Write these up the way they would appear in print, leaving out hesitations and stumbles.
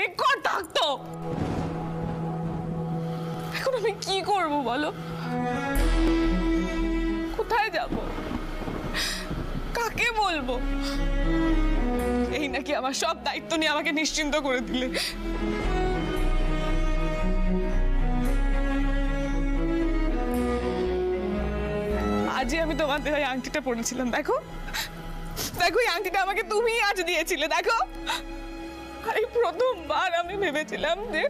Record থাকতো। এখন আমি কি করব বলো? কোথায় যাব? কাকে বলবো? এই নাকি আমার সব দায়িত্ব নিয়ে আমাকে নিশ্চিন্ত করে দিলে। আজই আমি তোমাদের ওই আংটিটা পরেছিলাম, দেখো দেখো, এই আংটিটা আমাকে তুমি আজ দিয়েছিলে, দেখো। আর এই প্রথমবার আমি ভেবেছিলাম যে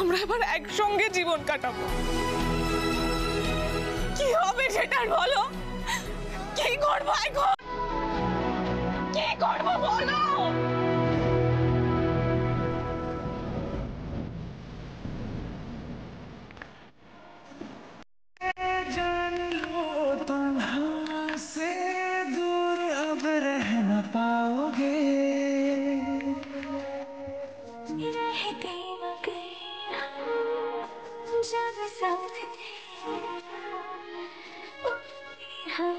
আমরা এবার একসঙ্গে জীবন কাটাবো। কি হবে সেটার বলো? কি করবো এখন? কি করবো বলো? पाओगे जब साथ थे हम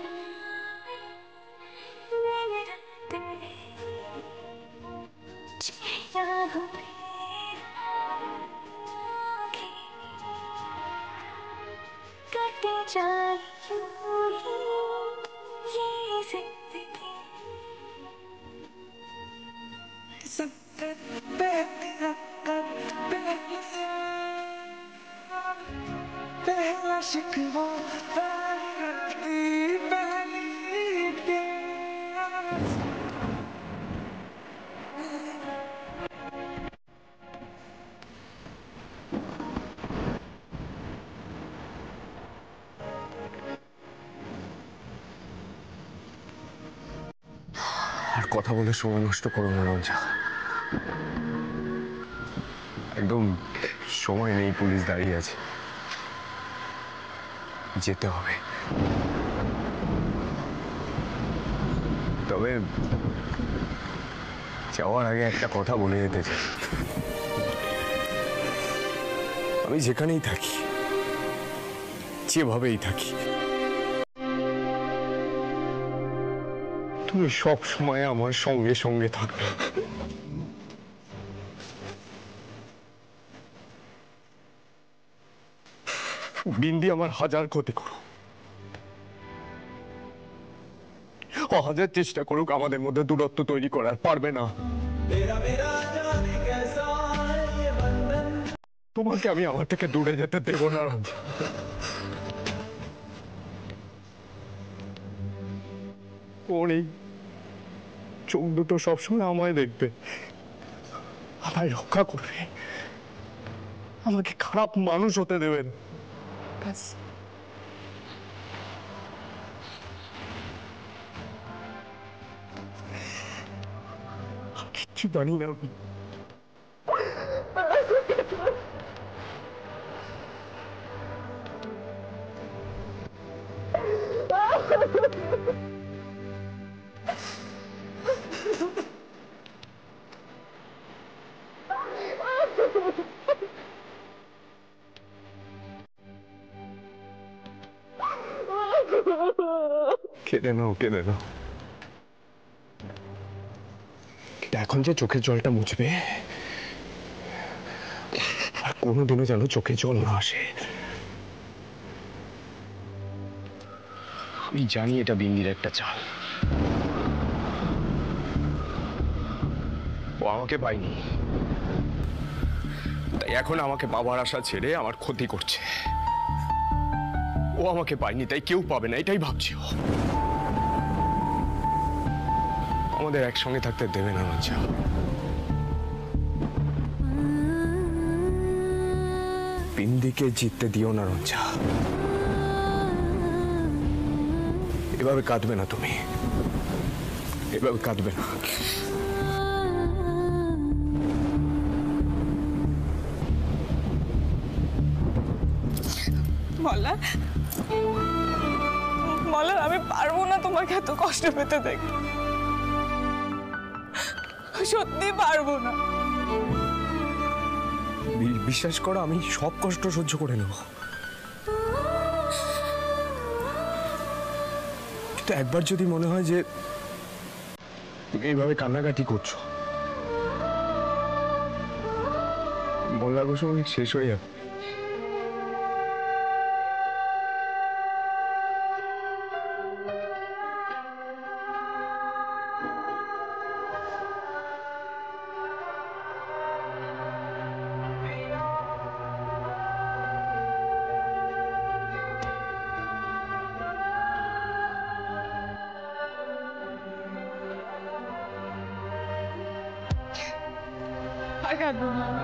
कटे जाए पहला शिकवा पहली আর কথা বলে সময় নষ্ট করো না রঞ্জা। একদম সময় নেই, পুলিশ দাঁড়িয়ে আছে, যেতে হবে। তবে যাওয়ার আগে একটা কথা বলে যেতে চাই। আমি যেখানেই থাকি, যেভাবেই থাকি, তুমি সব সময় আমার সঙ্গে সঙ্গে থাকবে। বিন্দি আমার হাজার ক্ষতি করুক, ও হাজার চেষ্টা করুক আমাদের মধ্যে দূরত্ব তৈরি করার, পারবে না। তোমাকে আমি আমার থেকে দূরে যেতে দেব না রঞ্জা। ওর এই চোখ দুটো সবসময় আমায় দেখবে, আমায় রক্ষা করবে, আমাকে খারাপ মানুষ হতে দেবেন। কিচ্ছু জানি না। কেঁদে নাও, কেঁদে নাও। এখন যে চোখের জলটা মুছবে, আর কোনোদিনও যেন চোখে জল না আসে। আমি জানি এটা বিন্দির একটা চাল। ও আমাকে পায়নি, তাই এখন আমাকে পাবার আশা ছেড়ে আমার ক্ষতি করছে। ও আমাকে পায়নি, তাই কেউ পাবে না, এটাই ভাবছি ও। আমাদের একসঙ্গে থাকতে দেবে না রঞ্জা। বিন্দিকে জিততে দিও না রঞ্জা। এভাবে কাঁদবে না তুমি, এভাবে কাঁদবে না। মল্লার, মল্লার, আমি পারবো না তোমাকে এত কষ্ট পেতে দেখ, সত্যি পারবো না। বিশ্বাস করো, আমি সব কষ্ট সহ্য করে নেব, কিন্তু একবার যদি মনে হয় যে তুমি এইভাবে কান্নাকাটি করছো, রাখো সময় শেষ হয়ে যাবে। আর কাঁদবো না আমি।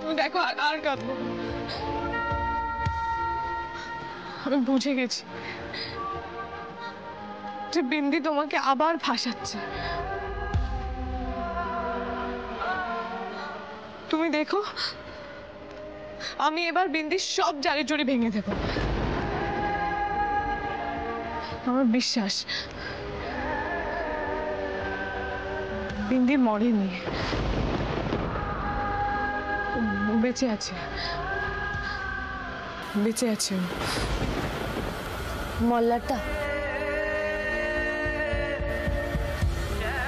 তুমি দেখো আর কাঁদবো না। আমি বুঝে গেছি যে বিন্দি তোমাকে আবার ফাঁসাচ্ছে। তুমি দেখো আমি এবার বিন্দির সব জারি জড়ি ভেঙে দেবো। আমার বিশ্বাস বিন্দি মরেনি, বেঁচে আছে, বেঁচে আছে। মল্লারটা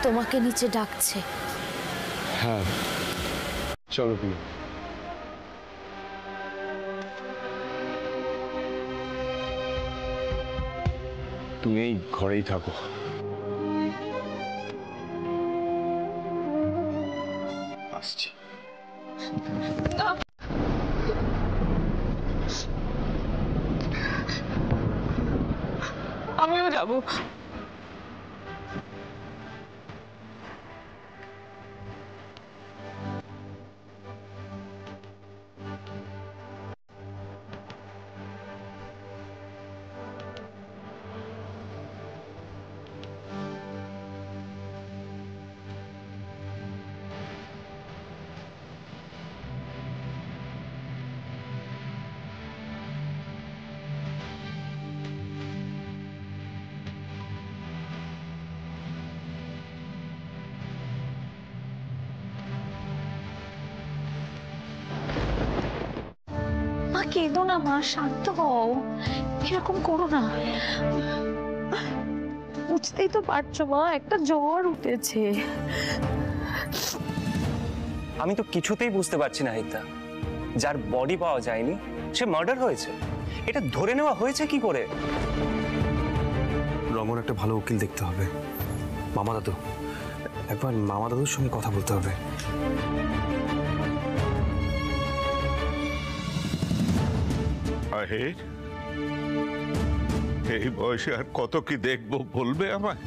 তোমাকে নিচে ডাকছে। হ্যাঁ চলো প্রিয়। তুমি এই ঘরেই থাকো। আসছি। আমিও যাবো। মা কেঁদো না, মা শান্ত হও, এরকম করো না। বুঝতেই তো পারছো মা, একটা জ্বর উঠেছে। আমি তো কিছুতেই বুঝতে পারছি না হিতা, যার বডি পাওয়া যায়নি সে মার্ডার হয়েছে, এটা ধরে নেওয়া হয়েছে কি করে? রমন একটা ভালো উকিল দেখতে হবে। মামা দাদু, একবার মামা দাদুর সঙ্গে কথা বলতে হবে। এই বয়সে আর কত কি দেখবো বলবে আমায়?